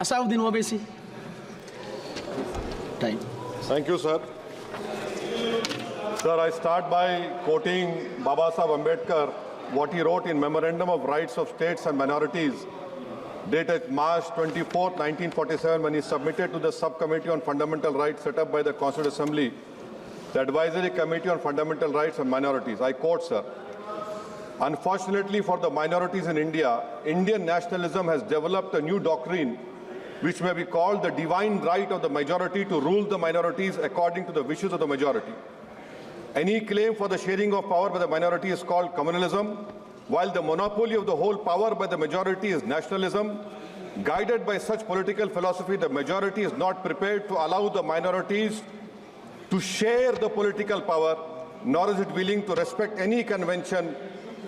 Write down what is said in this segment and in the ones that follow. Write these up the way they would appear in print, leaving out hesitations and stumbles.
Asauddin Owaisi. Time. Thank you, sir. Sir, I start by quoting Baba Sahib Ambedkar, what he wrote in Memorandum of Rights of States and Minorities, dated March 24, 1947, when he submitted to the Subcommittee on Fundamental Rights set up by the Constituent Assembly, the Advisory Committee on Fundamental Rights and Minorities. I quote, sir, "Unfortunately for the minorities in India, Indian nationalism has developed a new doctrine which may be called the divine right of the majority to rule the minorities according to the wishes of the majority. Any claim for the sharing of power by the minority is called communalism, while the monopoly of the whole power by the majority is nationalism. Guided by such political philosophy, the majority is not prepared to allow the minorities to share the political power, nor is it willing to respect any convention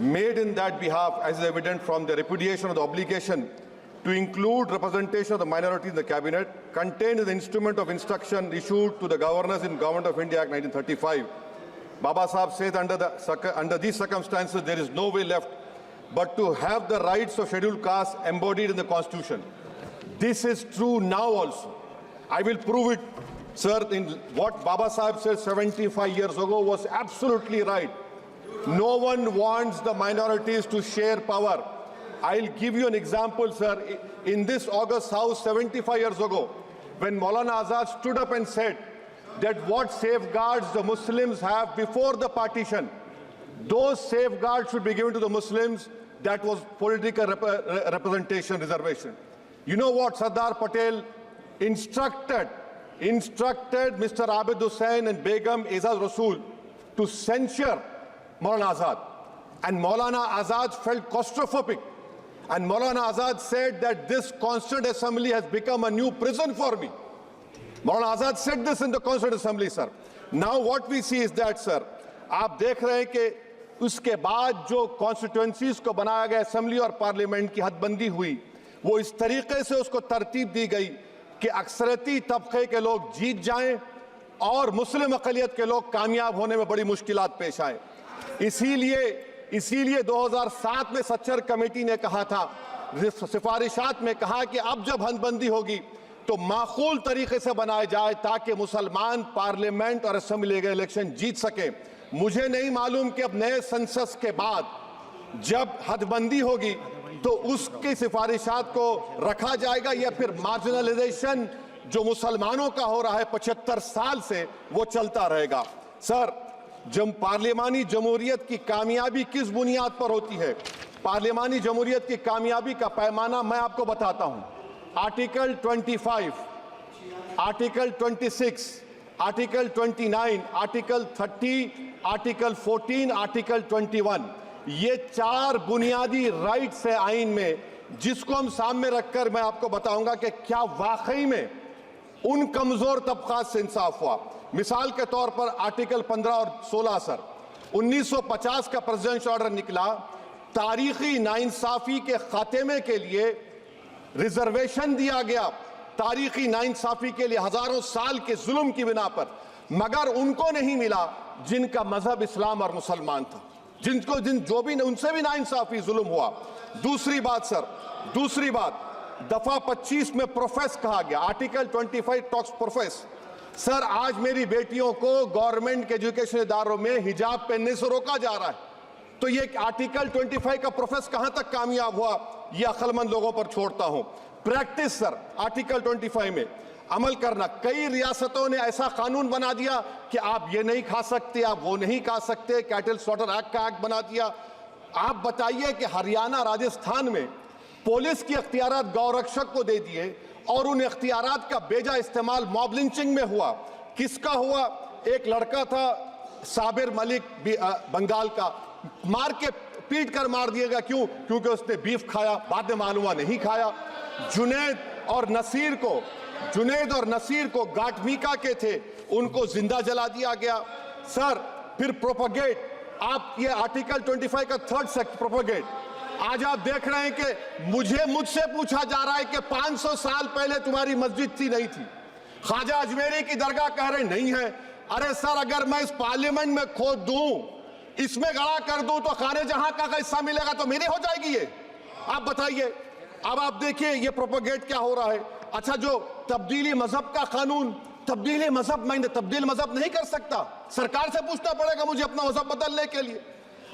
made in that behalf, as is evident from the repudiation of the obligation to include representation of the minority in the cabinet, contained in the instrument of instruction issued to the governors in Government of India Act 1935. Baba Sahib says under these circumstances, there is no way left but to have the rights of scheduled castes embodied in the Constitution. This is true now also. I will prove it, sir, in what Baba Sahib said 75 years ago was absolutely right. No one wants the minorities to share power. I'll give you an example, sir. In this August House 75 years ago, when Maulana Azad stood up and said that what safeguards the Muslims have before the partition, those safeguards should be given to the Muslims, that was political representation reservation. You know what Sardar Patel instructed Mr. Abid Hussain and Begum Ezaz Rasool to censure Maulana Azad. And Maulana Azad felt claustrophobic. And Maulana Azad said that this Constituent Assembly has become a new prison for me. Maulana Azad said this in the Constituent Assembly, sir. Now what we see is that, sir, आप देख रहे हैं कि उसके बाद जो constituencies को बनाया गया असेंबली और पार्लियामेंट की हदबंदी हुई, वो इस तरीके से उसको तरतीब दी गई कि अक्सरती तबके के लोग जीत जाएं और मुस्लिम अक़लियत के लोग कामयाब होने में बड़ी मुश्किलात पेश आए। इसीलिए 2007 में सच्चर कमेटी ने कहा था, सिफारिशात में कहा कि अब जब हदबंदी होगी तो माकूल तरीके से बनाया जाए ताकि मुसलमान पार्लियामेंट और असेंबली इलेक्शन जीत सके। मुझे नहीं मालूम कि अब नए सेंसस के बाद जब हदबंदी होगी तो उसकी सिफारिशात को रखा जाएगा या फिर मार्जिनलाइजेशन जो मुसलमानों का हो रहा है 75 साल से वो चलता रहेगा। सर, जब पार्लियामानी जमहूरियत की कामयाबी किस बुनियाद पर होती है? पार्लियामानी जमहूरियत की कामयाबी का पैमाना मैं आपको बताता हूं। Article 25, article 26, article 29, article 30, article 14, article 21, ये 4 बुनियादी राइट्स है आइन में, जिसको हम सामने रखकर मैं आपको बताऊंगा कि क्या वाकई में उन कमजोर तबकात से इंसाफ हुआ। मिसाल के तौर पर आर्टिकल 15 और 16, सर, 1950 का प्रेसिडेंशियल ऑर्डर निकला, तारीखी नाइंसाफी के खात्मे के लिए रिजर्वेशन दिया गया, तारीखी नाइंसाफी के लिए हजारों साल के जुल्म की बिना पर, मगर उनको नहीं मिला जिनका मजहब इस्लाम और मुसलमान था, उनसे भी नाइंसाफी जुल्म हुआ। दूसरी बात, सर, दूसरी बात, दफा 25 में प्रोफेस कहा गया, आर्टिकल 25 टॉक्स प्रोफेस। सर, आज मेरी बेटियों को गवर्नमेंट के एजुकेशन इदारों में हिजाब पहनने से रोका जा रहा है, तो ये आर्टिकल 25 का प्रोफेस कहां तक कामयाब हुआ, ये अक्लमंद लोगों पर छोड़ता हूं। प्रैक्टिस, सर, आर्टिकल 25 में अमल करना। कई रियासतों ने ऐसा कानून बना दिया कि आप ये नहीं खा सकते, आप वो नहीं खा सकते, कैटल स्लॉटर एक्ट का एक्ट बना दिया। आप बताइए कि हरियाणा, राजस्थान में पुलिस की अख्तियारात गौरक्षक को दे दिए और उन अख्तियारात का बेजा इस्तेमाल मॉब लिंचिंग में हुआ। किसका हुआ? एक लड़का था साबिर मलिक बंगाल का, मार के पीट कर मार दिया गया। क्यों? क्योंकि उसने बीफ खाया, बाद में मालूम हुआ नहीं खाया। जुनैद और नसीर को गाटमीका के थे, उनको जिंदा जला दिया गया। सर, फिर प्रोपगेट, आप ये आर्टिकल 25 का 3rd सेक्शन प्रोपगेट। आज आप देख रहे हैं कि मुझसे पूछा जा रहा है कि 500 साल पहले तुम्हारी मस्जिद थी, नहीं थी। ख्वाजा अजमेरी की दरगाह कह रहे नहीं है। अरे सर, अगर मैं इस पार्लियामेंट में खोद दूं, इसमें गड़ा कर दूं, तो खाने जहां का हिस्सा मिलेगा तो मेरी हो जाएगी ये। आप बताइए। अब आप देखिए ये प्रोपेगेट क्या हो रहा है। अच्छा, जो तब्दीली मजहब का कानून, तब्दीली मजहब, मैं तब्दील मजहब नहीं कर सकता, सरकार से पूछना पड़ेगा मुझे अपना मजहब बदलने के लिए।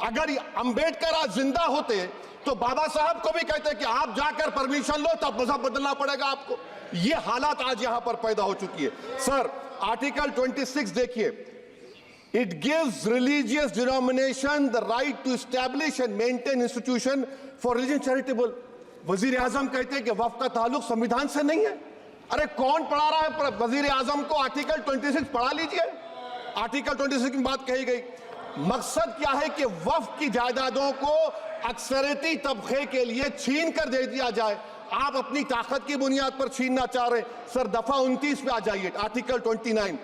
अगर अंबेडकर आज जिंदा होते तो बाबा साहब को भी कहते कि आप जाकर परमिशन लो, तब मजहब बदलना पड़ेगा आपको। ये हालात आज यहां पर पैदा हो चुकी है। सर, आर्टिकल 26 देखिए, it gives religious denomination the right to establish and maintain institution for religion charitable. वजीर आजम कहते हैं कि वक्फ का ताल्लुक संविधान से नहीं है। अरे कौन पढ़ा रहा है वजीर आजम को? आर्टिकल 26 पढ़ा लीजिए। आर्टिकल 26 की बात कही गई। मकसद क्या है कि वक्फ की जायदादों को अक्सरियती तबके के लिए छीन कर दे दिया जाए। आप अपनी ताकत की बुनियाद पर छीनना चाह रहे हैं। सर, दफा 29 पे आ जाइए, आर्टिकल 29।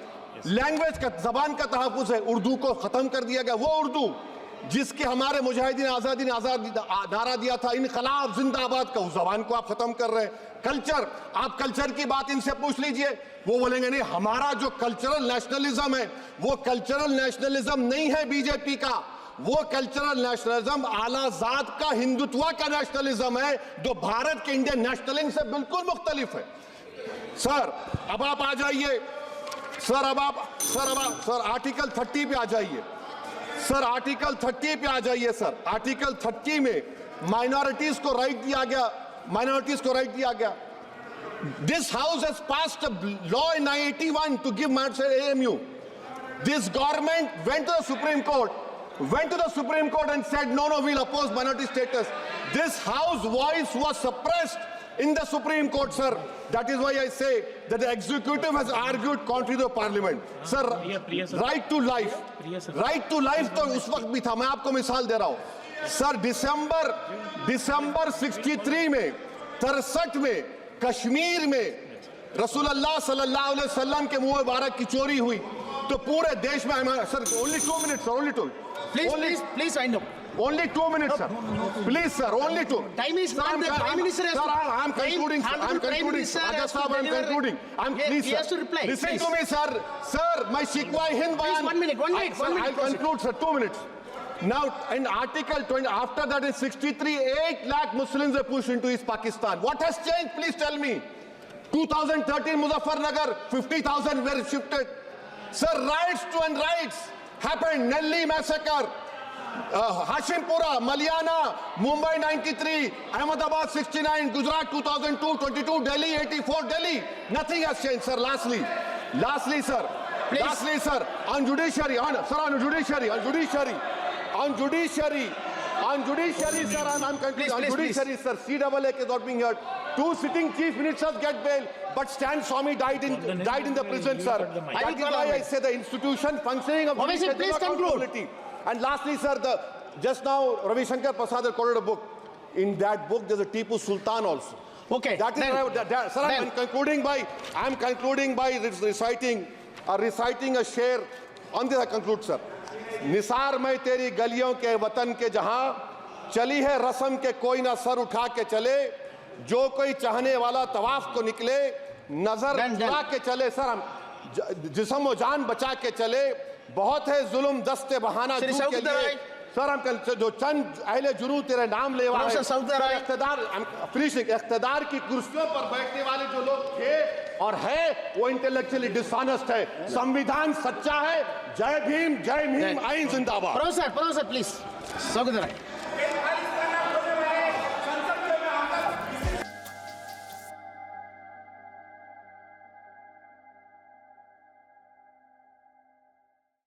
लैंग्वेज का, जबान का तहफ्फुज है, उर्दू को खत्म कर दिया गया। वो उर्दू जिसके हमारे मुजाहिदीन आजादी ने नारा दिया था, इनकलाब जिंदाबाद का, उस जबान को आप खत्म कर रहे हैं। कल्चर, आप कल्चर की बात इनसे पूछ लीजिए, वो बोलेंगे नहीं, हमारा जो कल्चरल नेशनलिज्म है वो कल्चरल नेशनलिज्म नहीं है बीजेपी का, वो कल्चरल नेशनलिज्म आलाजाद का, हिंदुत्व का नेशनलिज्म है, जो भारत के इंडियन नेशनलिज्म से बिल्कुल मुख्तलिफ है। सर, अब आप आ जाइए, सर आर्टिकल 30 पे आ जाइए। सर, आर्टिकल 30 पे आ जाइए। सर, आर्टिकल 30 में माइनॉरिटीज को राइट दिया गया, माइनॉरिटीज को राइट दिया गया। This house has passed a law in 1981 to give AMU. This government went to the Supreme Court and said, no, we'll oppose minority status. This house voice was suppressed in the Supreme Court, sir. That is why I say that the executive has argued contrary to the parliament. Sir, right to life. Right to life तो उस वक्त भी था। मैं आपको मिसाल दे रहा हूं। सर, दिसंबर 63 में, 63 में कश्मीर में रसूलुल्लाह सल्लल्लाहु अलैहि वसल्लम के मुंह मुबारक की चोरी हुई तो पूरे देश में, sir, only 2 minutes, sir, only 2. Please wind up. Only 2 minutes, sir. Please, sir, only 2. Time is not the Prime Minister. Sir, I'm concluding, sir. I'm concluding. Raja Sahab, I'm concluding. Please, He has to reply. Listen Please. to me, sir. Sir, my Shikwa Hind Bayan. Please, 1 minute. I'll conclude, sir. 2 minutes. Now, in Article 20, after that in 63, 8 lakh Muslims were pushed into East Pakistan. What has changed? Please tell me. 2013, Muzaffarnagar, 50,000 were shifted. Sir, riots to and riots happened. Nelli massacre, Hashimpura, Maliana, Mumbai 93, Ahmedabad 69, Gujarat 2002, 22, Delhi 84, Delhi. Nothing has changed, sir. Lastly, sir. Please. Lastly, sir, on judiciary, sir, on judiciary, sir, I'm concluding. On judiciary, sir, CAA is not being heard. 2 sitting chief ministers get bail, but Stan Swamy died in the prison, sir. That is why I say the institution functioning of Obviously, please conclude. And lastly, sir, just now Ravi Shankar Prasad quoted a book. In that book, there's a Tipu Sultan also. Okay. That is sir, I'm concluding by reciting a share. On this I conclude, sir. Nisar में तेरी गलियों के वतन के जहां चली है रस्म के कोई ना सर उठा के चले, जो कोई चाहने वाला तवाफ को निकले नजर उठा के चले। सर, हम जिस्म व जान बचा के चले, बहुत है जुल्म दस्ते बहाना के लिए। सर, हम जो चंद अहले जुनू तेरे नाम ले वाले इख्तिदार की कुर्सियों पर बैठने वाले जो लोग थे और है वो इंटेलेक्चुअली डिसऑनेस्ट है। संविधान सच्चा है। जय भीम, आइन जिंदाबाद। Professor, please.